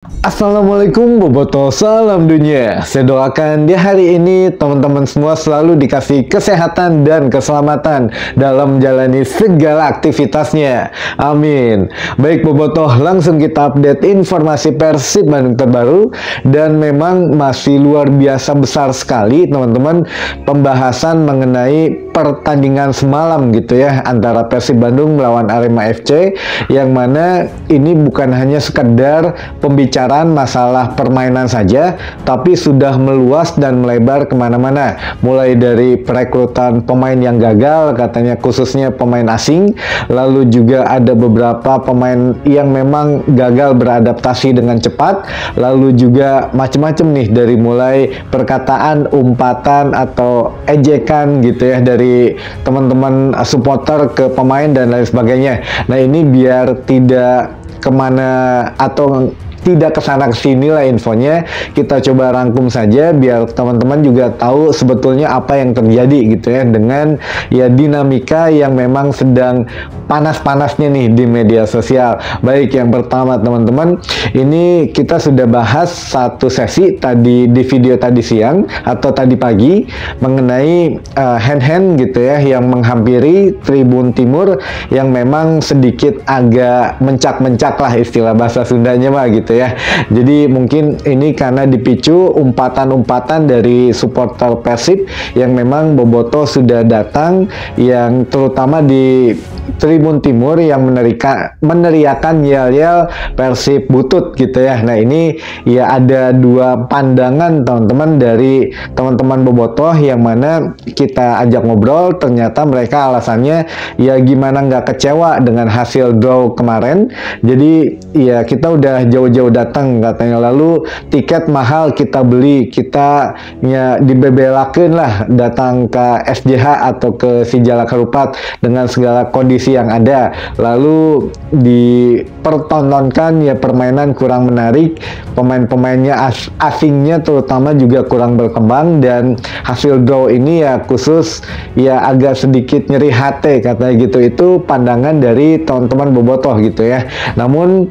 Assalamualaikum Boboto, salam dunia. Saya doakan di hari ini teman-teman semua selalu dikasih kesehatan dan keselamatan dalam menjalani segala aktivitasnya. Amin. Baik Boboto, langsung kita update informasi Persib Bandung terbaru. Dan memang masih luar biasa besar sekali teman-teman pembahasan mengenai pertandingan semalam gitu ya, antara Persib Bandung melawan Arema FC, yang mana ini bukan hanya sekedar pembicaraan masalah permainan saja, tapi sudah meluas dan melebar kemana-mana. Mulai dari perekrutan pemain yang gagal, katanya khususnya pemain asing, lalu juga ada beberapa pemain yang memang gagal beradaptasi dengan cepat, lalu juga macam-macam nih, dari mulai perkataan, umpatan, atau ejekan gitu ya dari teman-teman supporter ke pemain dan lain sebagainya. Nah ini biar tidak kemana atau tidak kesana kesini lah infonya, kita coba rangkum saja biar teman-teman juga tahu sebetulnya apa yang terjadi gitu ya, dengan ya dinamika yang memang sedang panas-panasnya nih di media sosial. Baik, yang pertama teman-teman, ini kita sudah bahas satu sesi tadi di video tadi siang atau tadi pagi mengenai hand-hand gitu ya yang menghampiri Tribun Timur, yang memang sedikit agak mencak-mencak lah istilah bahasa Sundanya mah gitu ya. Jadi mungkin ini karena dipicu umpatan-umpatan dari supporter Persib yang memang Boboto sudah datang, yang terutama di Tribun Timur yang meneriakan yel-yel Persib butut gitu ya. Nah ini ya ada dua pandangan teman-teman dari teman-teman Boboto yang mana kita ajak ngobrol. Ternyata mereka alasannya ya gimana nggak kecewa dengan hasil draw kemarin. Jadi ya kita udah jauh-jauh datang katanya, lalu tiket mahal kita beli, kita ya dibebelakeun lah datang ke SJH atau ke Sijalak Harupat dengan segala kondisi yang ada, lalu dipertontonkan ya permainan kurang menarik, pemain-pemainnya asingnya terutama juga kurang berkembang, dan hasil draw ini ya khusus ya agak sedikit nyeri hati katanya gitu. Itu pandangan dari teman-teman Bobotoh gitu ya. Namun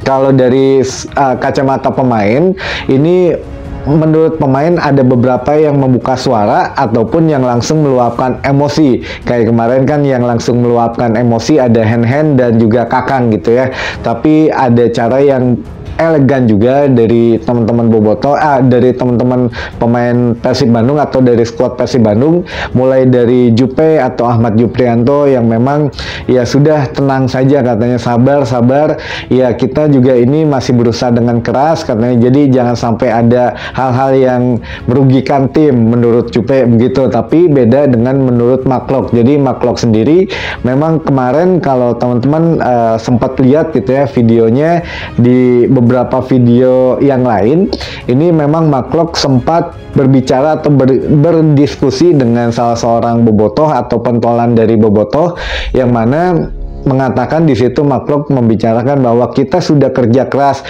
kalau dari kacamata pemain, ini menurut pemain ada beberapa yang membuka suara ataupun yang langsung meluapkan emosi. Kayak kemarin kan yang langsung meluapkan emosi ada Hen-Hen dan juga Kakang gitu ya. Tapi ada cara yang elegan juga dari teman-teman Boboto, dari teman-teman pemain Persib Bandung atau dari skuad Persib Bandung, mulai dari Jupe atau Ahmad Juprianto yang memang ya sudah tenang saja katanya, sabar ya, kita juga ini masih berusaha dengan keras katanya, jadi jangan sampai ada hal-hal yang merugikan tim menurut Jupe begitu. Tapi beda dengan menurut Maklok. Jadi Maklok sendiri memang kemarin kalau teman-teman sempat lihat gitu ya videonya, di beberapa video yang lain, ini memang Maklok sempat berbicara atau berdiskusi dengan salah seorang bobotoh atau pentolan dari bobotoh, yang mana mengatakan di situ Maklok membicarakan bahwa kita sudah kerja keras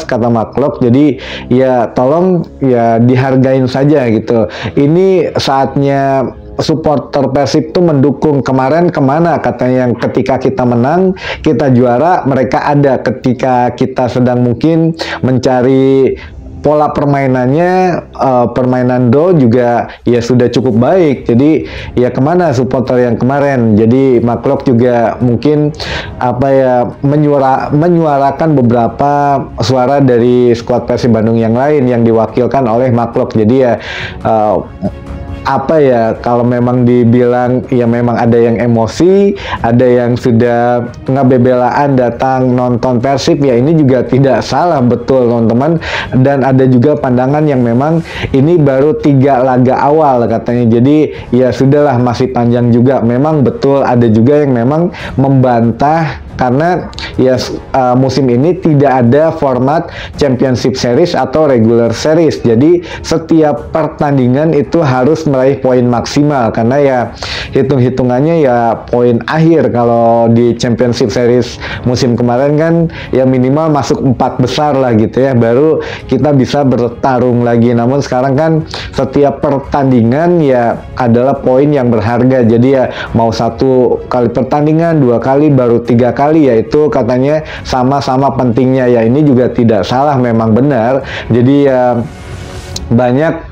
kata Maklok, jadi ya tolong ya dihargain saja gitu. Ini saatnya supporter Persib tuh mendukung. Kemarin kemana katanya, yang ketika kita menang, kita juara, mereka ada. Ketika kita sedang mungkin mencari pola permainannya, permainan do juga ya sudah cukup baik, jadi ya kemana supporter yang kemarin. Jadi Maklok juga mungkin apa ya menyuarakan beberapa suara dari skuad Persib Bandung yang lain yang diwakilkan oleh Maklok. Jadi ya apa ya, kalau memang dibilang ya memang ada yang emosi, ada yang sudah ngebebelaan datang nonton Persib, ya ini juga tidak salah, betul teman-teman. Dan ada juga pandangan yang memang ini baru 3 laga awal katanya, jadi ya sudahlah, masih panjang juga. Memang betul ada juga yang memang membantah karena ya musim ini tidak ada format Championship Series atau Regular Series. Jadi setiap pertandingan itu harus meraih poin maksimal, karena ya hitung-hitungannya ya poin akhir. Kalau di Championship Series musim kemarin kan ya minimal masuk 4 besar lah gitu ya, baru kita bisa bertarung lagi. Namun sekarang kan setiap pertandingan ya adalah poin yang berharga. Jadi ya mau 1 kali pertandingan, 2 kali, baru 3 kali kali, yaitu katanya sama-sama pentingnya. Ya ini juga tidak salah, memang benar. Jadi ya banyak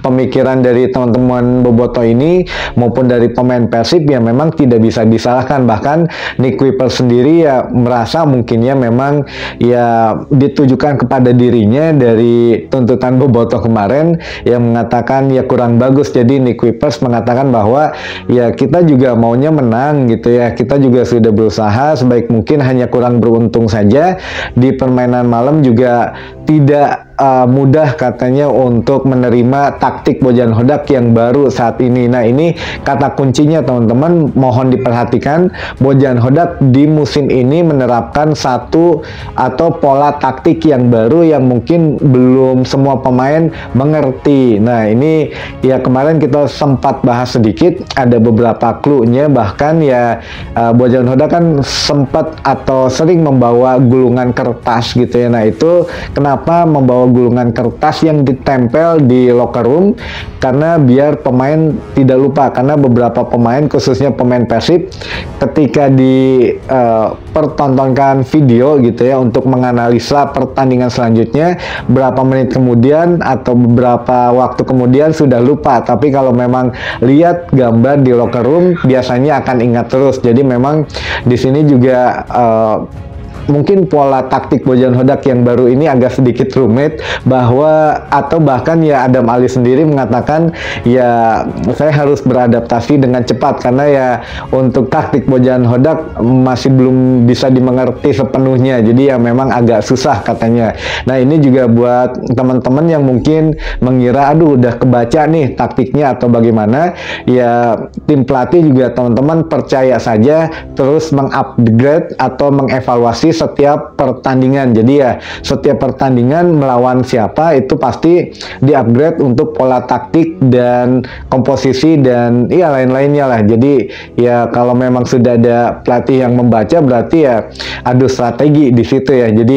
pemikiran dari teman-teman bobotoh ini maupun dari pemain Persib yang memang tidak bisa disalahkan. Bahkan Nick Kuiper sendiri ya merasa mungkin ya memang ya ditujukan kepada dirinya dari tuntutan bobotoh kemarin yang mengatakan ya kurang bagus. Jadi Nick Kuiper mengatakan bahwa ya kita juga maunya menang gitu ya, kita juga sudah berusaha sebaik mungkin, hanya kurang beruntung saja di permainan malam. Juga tidak mudah katanya untuk menerima taktik Bojan Hodak yang baru saat ini. Nah ini kata kuncinya teman-teman, mohon diperhatikan. Bojan Hodak di musim ini menerapkan satu atau pola taktik yang baru yang mungkin belum semua pemain mengerti. Nah ini ya kemarin kita sempat bahas sedikit, ada beberapa clue-nya. Bahkan ya Bojan Hodak kan sempat atau sering membawa gulungan kertas gitu ya. Nah itu kenapa membawa gulungan kertas yang ditempel di locker room? Karena biar pemain tidak lupa, karena beberapa pemain khususnya pemain Persib ketika dipertontonkan video gitu ya untuk menganalisa pertandingan selanjutnya, berapa menit kemudian atau beberapa waktu kemudian sudah lupa, tapi kalau memang lihat gambar di locker room biasanya akan ingat terus. Jadi memang di sini juga mungkin pola taktik Bojan Hodak yang baru ini agak sedikit rumit, bahkan ya Adam Ali sendiri mengatakan ya saya harus beradaptasi dengan cepat karena ya untuk taktik Bojan Hodak masih belum bisa dimengerti sepenuhnya. Jadi ya memang agak susah katanya. Nah ini juga buat teman-teman yang mungkin mengira aduh udah kebaca nih taktiknya atau bagaimana, ya tim pelatih juga teman-teman percaya saja terus mengupgrade atau mengevaluasi setiap pertandingan. Jadi ya setiap pertandingan melawan siapa itu pasti di-upgrade untuk pola taktik dan komposisi dan ya lain-lainnya lah. Jadi ya kalau memang sudah ada pelatih yang membaca berarti ya adu strategi di situ ya. Jadi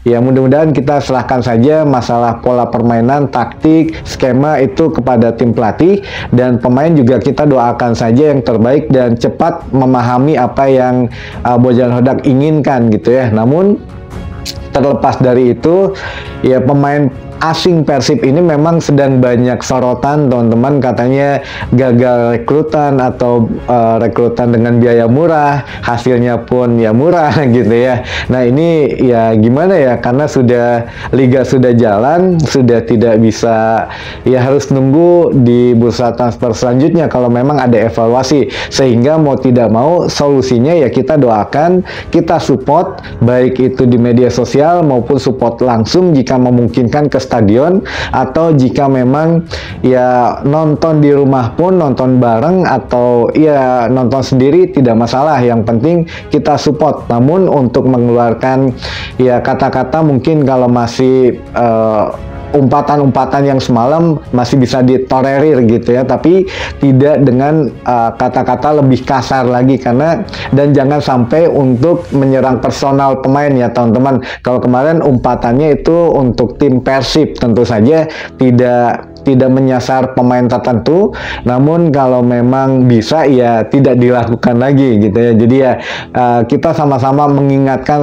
ya mudah-mudahan kita serahkan saja masalah pola permainan, taktik, skema itu kepada tim pelatih, dan pemain juga kita doakan saja yang terbaik dan cepat memahami apa yang Bojan Hodak inginkan gitu ya. Namun terlepas dari itu ya pemain asing Persib ini memang sedang banyak sorotan teman-teman, katanya gagal rekrutan atau rekrutan dengan biaya murah, hasilnya pun ya murah gitu ya. Nah ini ya gimana ya, karena liga sudah jalan, sudah tidak bisa, ya harus nunggu di bursa transfer selanjutnya kalau memang ada evaluasi. Sehingga mau tidak mau solusinya ya kita doakan, kita support baik itu di media sosial maupun support langsung jika memungkinkan ke stadion, atau jika memang ya nonton di rumah pun nonton bareng atau ya nonton sendiri tidak masalah, yang penting kita support. Namun untuk mengeluarkan ya kata-kata mungkin kalau masih umpatan-umpatan yang semalam masih bisa ditolerir gitu ya, tapi tidak dengan kata-kata lebih kasar lagi, karena dan jangan sampai untuk menyerang personal pemain ya teman-teman. Kalau kemarin umpatannya itu untuk tim Persib, tentu saja tidak menyasar pemain tertentu, namun kalau memang bisa ya tidak dilakukan lagi gitu ya. Jadi ya kita sama-sama mengingatkan,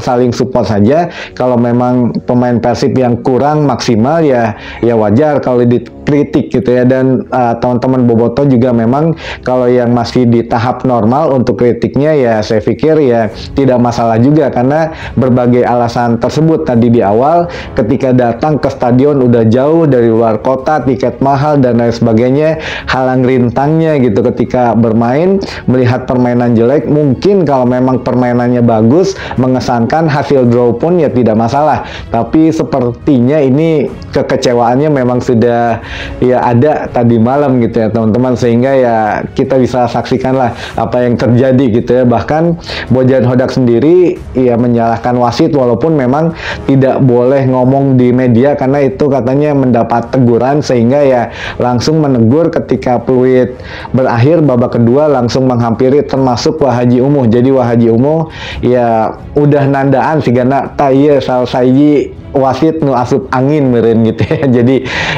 saling support saja. Kalau memang pemain Persib yang kurang maksimal ya wajar kalau dikritik gitu ya. Dan teman-teman bobotoh juga memang kalau yang masih di tahap normal untuk kritiknya ya saya pikir ya tidak masalah juga, karena berbagai alasan tersebut tadi di awal, ketika datang ke stadion udah jauh dari luar kota, tiket mahal dan lain sebagainya, halang rintangnya gitu ketika bermain, melihat permainan jelek. Mungkin kalau memang permainannya bagus, mengesankan, hasil draw pun ya tidak masalah, tapi sepertinya ini kekecewaannya memang sudah ya ada tadi malam gitu ya teman-teman, sehingga ya kita bisa saksikanlah apa yang terjadi gitu ya. Bahkan Bojan Hodak sendiri ya menyalahkan wasit, walaupun memang tidak boleh ngomong di media karena itu katanya mendapat teguran, sehingga ya langsung menegur ketika peluit berakhir babak kedua, langsung menghampiri termasuk Wahaji Umuh. Jadi Wahaji Umuh ya udah nandaan sih karena taye sal sayi wasit nu asup angin meren gitu ya. Jadi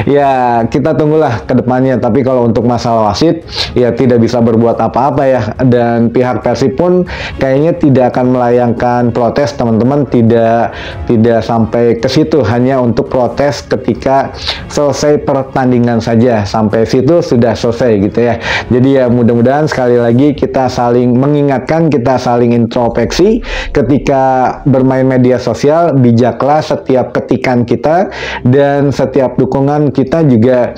ya kita tunggulah ke depannya. Tapi kalau untuk masalah wasit ya tidak bisa berbuat apa-apa ya. Dan pihak Persib pun kayaknya tidak akan melayangkan protes teman-teman, tidak sampai ke situ, hanya untuk protes ketika selesai pertandingan saja. Sampai situ sudah selesai gitu ya. Jadi ya mudah-mudahan sekali lagi kita saling mengingatkan, kita saling introspeksi ketika bermain media sosial. Bijaklah setiap ketikan kita dan setiap dukungan kita juga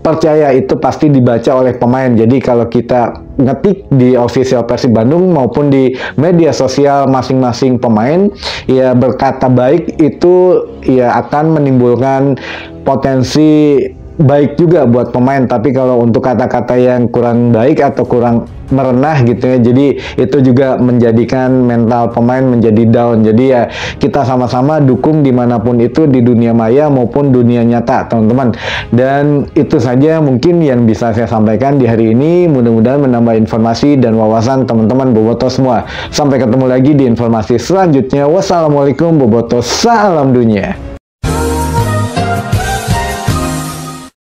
percaya itu pasti dibaca oleh pemain. Jadi kalau kita ngetik di official Persib Bandung maupun di media sosial masing-masing pemain ya berkata baik, itu ya akan menimbulkan potensi baik juga buat pemain. Tapi kalau untuk kata-kata yang kurang baik atau kurang merenah gitu ya, jadi itu juga menjadikan mental pemain menjadi down. Jadi ya kita sama-sama dukung dimanapun itu, di dunia maya maupun dunia nyata teman-teman. Dan itu saja mungkin yang bisa saya sampaikan di hari ini. Mudah-mudahan menambah informasi dan wawasan teman-teman bobotoh semua. Sampai ketemu lagi di informasi selanjutnya. Wassalamualaikum bobotoh, salam dunia.